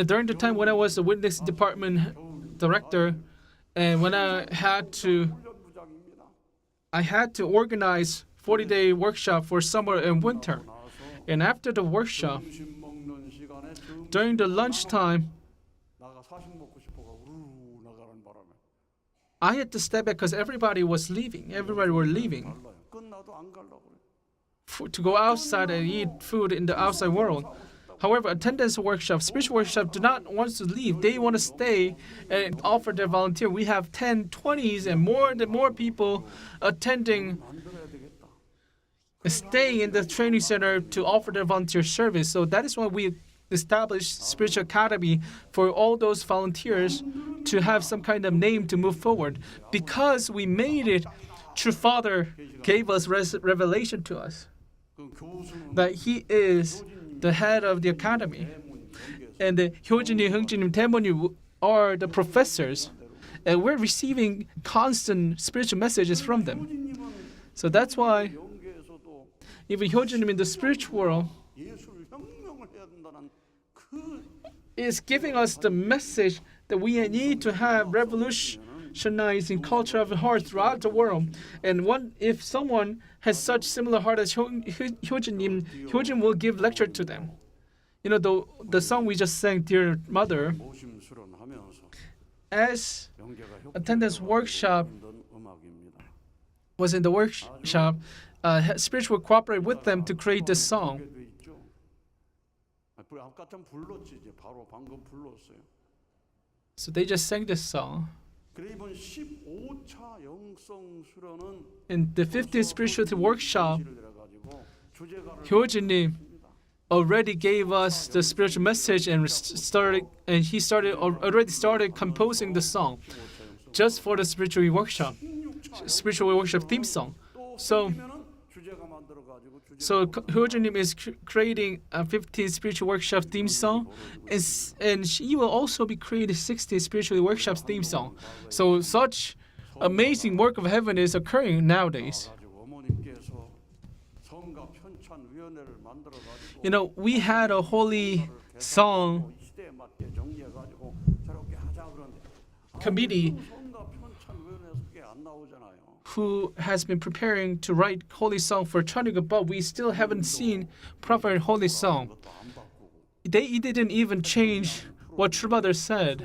During the time when I was the witness department director, and when I had to organize 40-day workshop for summer and winter. And after the workshop, during the lunchtime, I had to step back because everybody was leaving. Everybody were leaving to go outside and eat food in the outside world. However, attendance workshop, spiritual workshop, do not want to leave. They want to stay and offer their volunteer. We have 10, 20s, and more people attending, staying in the training center to offer their volunteer service. So that is why we established Spiritual Academy for all those volunteers to have some kind of name to move forward. Because we made it, True Father gave us revelation to us that He is the head of the academy. And Hyojin님, Hung진님, Taemo님 are the professors. And we're receiving constant spiritual messages from them. So that's why even Hyojin님 in the spiritual world is giving us the message that we need to have revolutionizing culture of the heart throughout the world. And if someone has such similar heart as Hyojin, Hyojin will give lecture to them. The song we just sang, Dear Mother, as attendance workshop was in the workshop, spiritual cooperate with them to create this song. So they just sang this song. In the 15th spirituality workshop, Hyojin님 already gave us the spiritual message and he already started composing the song just for the spiritual workshop theme song. So Hyojin님 is creating a 15th spiritual workshop theme song, and she will also be creating 16th spiritual workshop theme song. So such amazing work of heaven is occurring nowadays. We had a holy song committee who has been preparing to write holy song for Cheonhyeok, but we still haven't seen proper holy song. They didn't even change what True Mother said.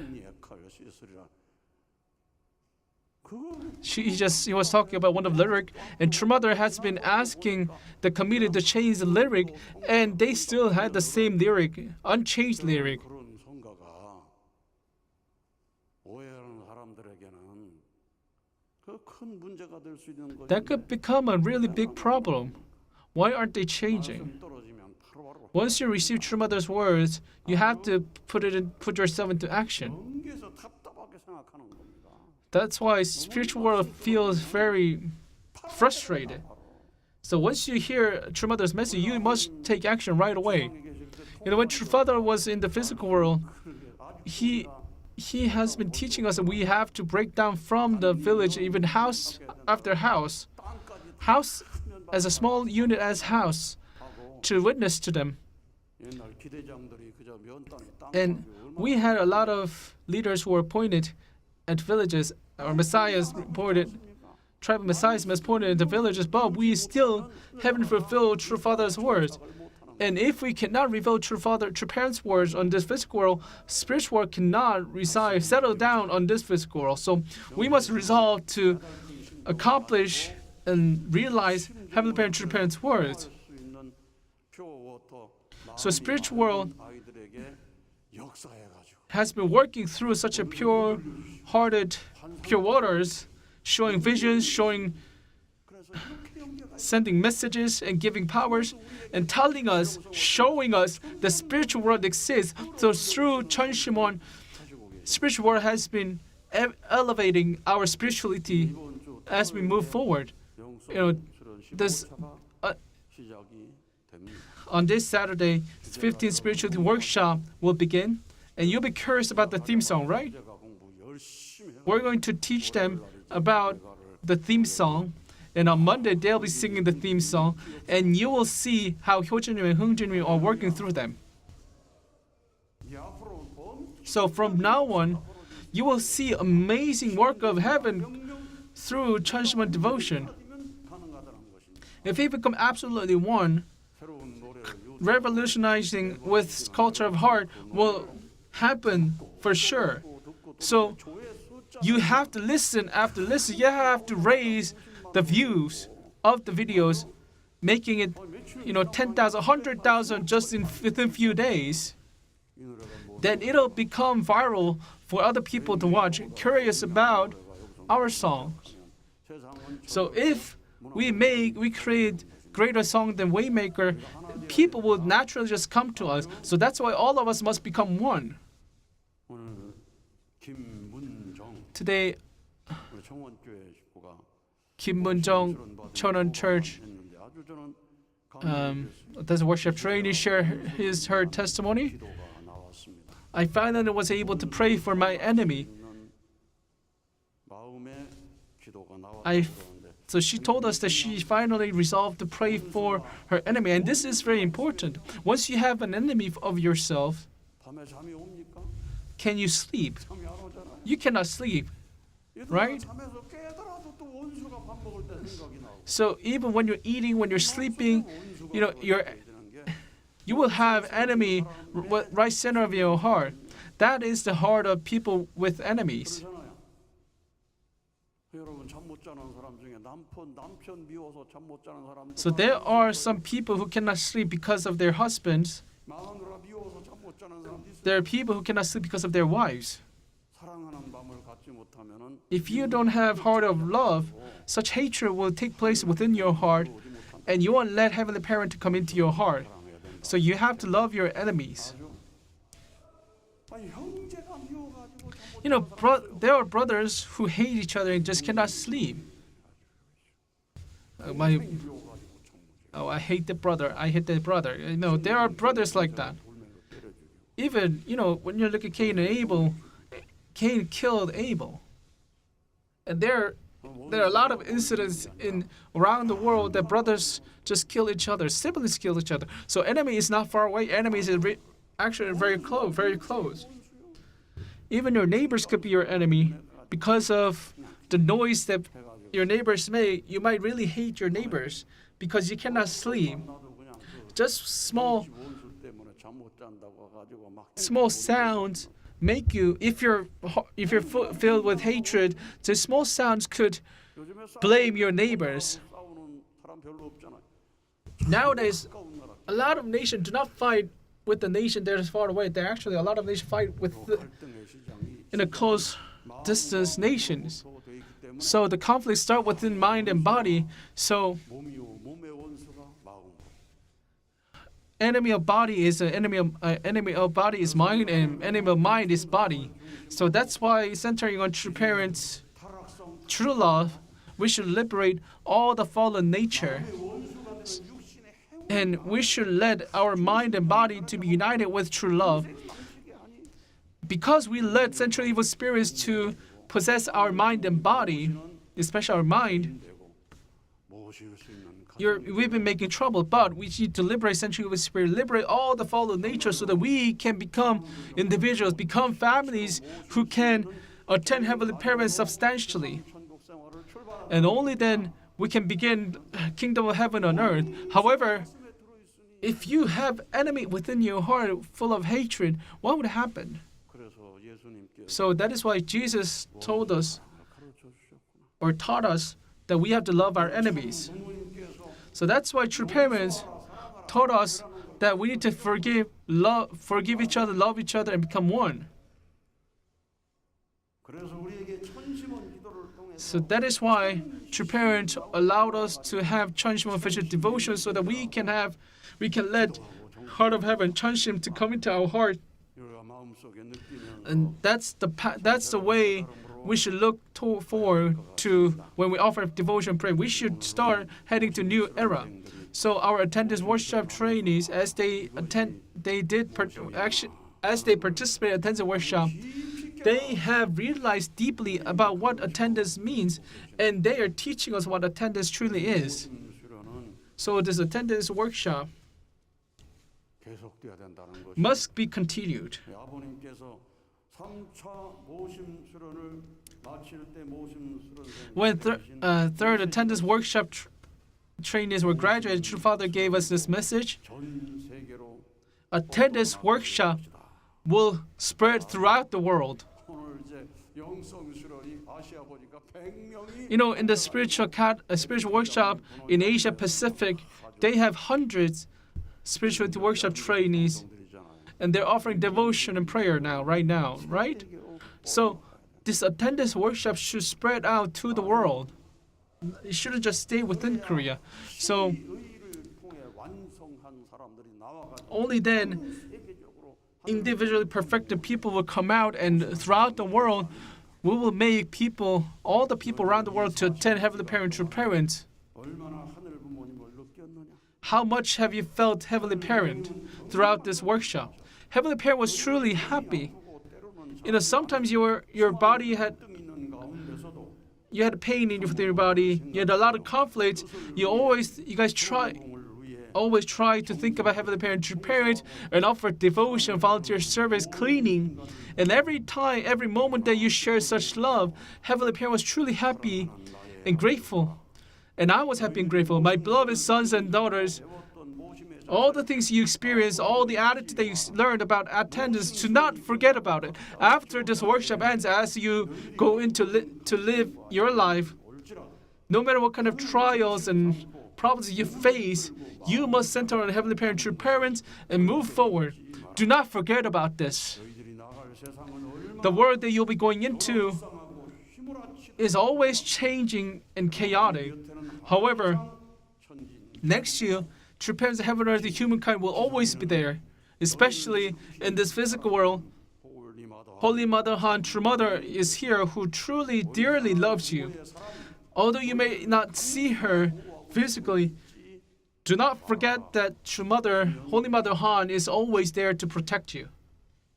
He was talking about one of the lyric, and True Mother has been asking the committee to change the lyric, and they still had the same lyric, unchanged lyric. That could become a really big problem. Why aren't they changing? Once you receive True Mother's words, you have to put yourself into action. That's why spiritual world feels very frustrated. So once you hear True Mother's message, you must take action right away. When True Father was in the physical world, he has been teaching us that we have to break down from the village, even house after house as a small unit as house, to witness to them. And we had a lot of leaders who were appointed at villages, or messiahs appointed, tribal messiahs appointed in the villages, but we still haven't fulfilled True Father's words. And if we cannot reveal True Parents' words on this physical world, spiritual world cannot settle down on this physical world. So we must resolve to accomplish and realize Heavenly Parent, True Parents' words. So spiritual world has been working through such a pure-hearted, pure waters, showing visions, sending messages and giving powers and telling us, showing us the spiritual world exists. So through Cheonshim Won, spiritual world has been elevating our spirituality as we move forward. On this Saturday, 15th spirituality workshop will begin, and you'll be curious about the theme song, right? We're going to teach them about the theme song. And on Monday, they'll be singing the theme song, and you will see how Hyojin님 and Hung진님 are working through them. So from now on, you will see amazing work of heaven through Cheonshim Won devotion. If we become absolutely one, revolutionizing with culture of heart will happen for sure. So you have to listen after listen. You have to raise the views of the videos, making it, 10,000, 100,000 just within few days. Then it'll become viral for other people to watch, curious about our songs. So if we create greater song than Waymaker, people will naturally just come to us. So that's why all of us must become one. Today, Kim Mun-jung Cheonwon Church does worship trainee share her testimony. I finally was able to pray for my enemy. So she told us that she finally resolved to pray for her enemy, and this is very important. Once you have an enemy of yourself, can you sleep? You cannot sleep, right? So even when you're eating, when you're sleeping, you will have enemy right center of your heart. That is the heart of people with enemies. So there are some people who cannot sleep because of their husbands. There are people who cannot sleep because of their wives. If you don't have heart of love, such hatred will take place within your heart, and you won't let Heavenly Parent to come into your heart. So you have to love your enemies. There are brothers who hate each other and just cannot sleep. I hate the brother. I hate the brother. There are brothers like that. Even, when you look at Cain and Abel, Cain killed Abel. And there are a lot of incidents around the world that brothers just kill each other, siblings kill each other. So enemy is not far away. Enemy is actually very close, very close. Even your neighbors could be your enemy because of the noise that your neighbors make. You might really hate your neighbors because you cannot sleep. Just small sounds make you, if you're filled with hatred, the small sounds could blame your neighbors. Nowadays, a lot of nations do not fight with the nation that is far away. A lot of nations fight with in a close distance nations. So the conflicts start within mind and body. So enemy of body is enemy of body is mind, and enemy of mind is body. So that's why centering on true parents, true love, we should liberate all the fallen nature. And we should let our mind and body to be united with true love. Because we let central evil spirits to possess our mind and body, especially our mind, we've been making trouble. But we need to liberate central evil spirit, liberate all the fallen nature so that we can become individuals, become families who can attend Heavenly Parents substantially. And only then we can begin kingdom of heaven on earth. However, if you have enemy within your heart full of hatred, what would happen? So that is why Jesus told us or taught us that we have to love our enemies. So that's why true parents taught us that we need to forgive each other, love each other, and become one. So that is why true parents allowed us to have Cheonshim Won official devotion so that we can let heart of heaven, Cheonshim, to come into our heart. And that's the way we should look forward to when we offer devotion prayer. We should start heading to new era. So our attendance workshop trainees, as they participate in attendance workshop, they have realized deeply about what attendance means, and they are teaching us what attendance truly is. So this attendance workshop 계속돼야 된다는 것이 must be continued. 아버님께서 3차 모심 수련을 마칠 때 모심 수련생 When third attendance workshop trainees were graduated, True Father gave us this message. 전 세계로 Attendance workshop will spread throughout the world. 오늘 이제 영성 수련이 아시아 보니까 100명이 You know, in the spiritual workshop in Asia Pacific, they have hundreds spirituality workshop trainees, and they're offering devotion and prayer now, right? So this attendance workshop should spread out to the world. It shouldn't just stay within Korea. So 의를 통해 완성한 사람들이 나와가지고 only then 세계적으로 individually perfected people will come out, and throughout the world, we will make people, all the people around the world, to attend Heavenly Parent True Parents. 얼마나 하늘 부모님을 느꼈느냐. How much have you felt Heavenly Parent throughout this workshop? Heavenly Parent was truly happy. You know, sometimes your body had 있는 가운데서도 you had pain in your body. You had a lot of conflict. You guys always try to think about Heavenly Parent True Parent and offer devotion, volunteer service, cleaning. And every time, every moment that you share such love, Heavenly Parent was truly happy and grateful. And I was happy and grateful. My beloved sons and daughters, all the things you experienced, all the attitude that you learned about attendance, do not forget about it. After this workshop ends, as you go into to live your life, no matter what kind of trials and problems you face, you must center on Heavenly Parent True Parents and move forward. Do not forget about this. 너희들이 나갈 세상은 The 얼마나 world that you'll be going into 불쌍하고 휘몰아치고 is always changing and chaotic. However, 천진 next year, True Parents of Heaven and Earth, the humankind will always be there, especially in this physical world. Holy Mother Han, True Mother, is here who truly, dearly loves you. Although you may not see her physically, do not forget that True Mother, Holy Mother Han, is always there to protect you.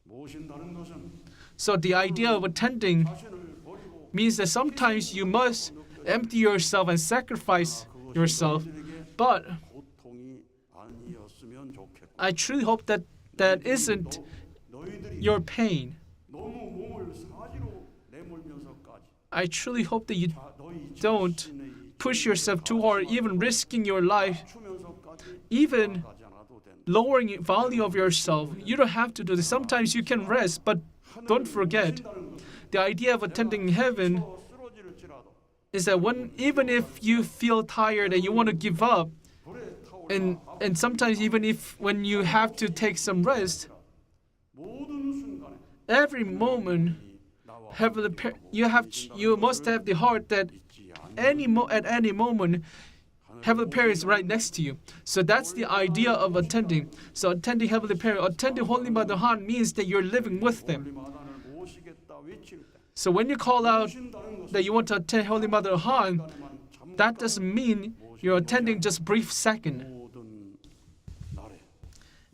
모신다는 것은 So the idea of attending 자신을 버리고 means that sometimes you must empty yourself and sacrifice yourself. But 고통이 아니었으면 좋겠고 I truly hope that that isn't 너희들이 your pain. 너무 몸을 사지로 내몰면서까지 I truly hope that you 너희 don't 자신의 push yourself too hard, even risking your life, 추면서까지 even 가지 않아도 된다. lowering the value of yourself. You don't have to do this. Sometimes you can rest, but don't forget the idea of attending heaven 쓰러질지라도 is that even if you feel tired and you want to give up, 불에 타올라 and sometimes even if when you have to take some rest, 모든 순간에 every moment, you must have the heart that at any moment, Heavenly Parent is right next to you. So that's the idea of attending. So attending Heavenly Parent, attending Holy Mother Han means that you're living with them. 마단을 모시겠다 외칠 때 So when you call out 모신다는 that you want to attend Holy Mother Han, 것만 that doesn't mean you're attending just a brief second. 모든 날에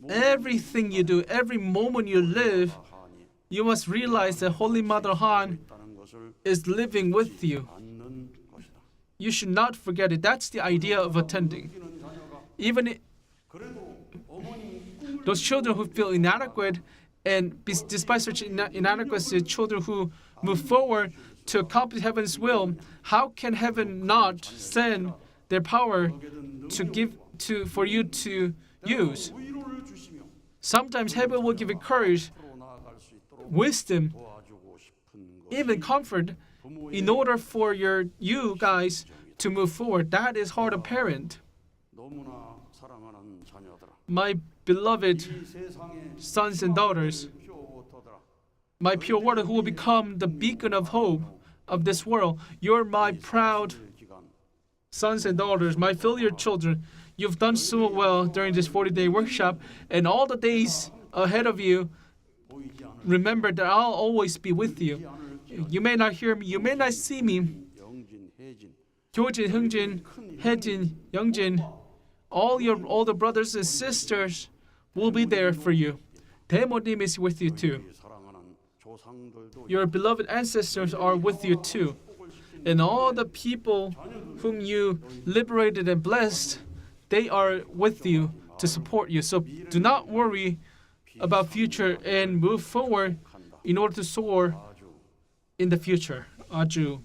Everything you do, every moment you live, 하니 you must realize that Holy Mother Han 있다는 것을 is living with you. 않는 것이다. You should not forget it. That's the idea of attending. 이는 자녀가 Even 그래도 어머니 꿈을 those children who feel inadequate, and despite such inadequacy, children who move forward to accomplish heaven's will, how can heaven not send their power for you to use? 위로를 주시며 Sometimes heaven will give you courage, 앞으로 나아갈 수 있도록 wisdom, 도와주고 싶은 것. even comfort in order for you guys to move forward. That is heart of parent. 너무나 사랑하는 자녀들아. My beloved 이 세상에 sons and daughters, 피워오더라. my pure water who will become the beacon of hope of this world. You're my proud 기간 sons and daughters, my filial children. You've done so well during this 40-day workshop, and all the days ahead of you, 보이지 않을 remember that I'll always be with you. 않을지어다. You may not hear me, you may not see me. 영진, 혜진, Hyojin, Hungjin, Haejin, Youngjin, all your older brothers and sisters will be there for you. Daemonim is with you too. 너희 사랑하는 조상들도 Your beloved ancestors are with you too. And all the people whom you liberated and blessed, they are with you to support you. So do not worry about future and move forward in order to soar in the future. 아주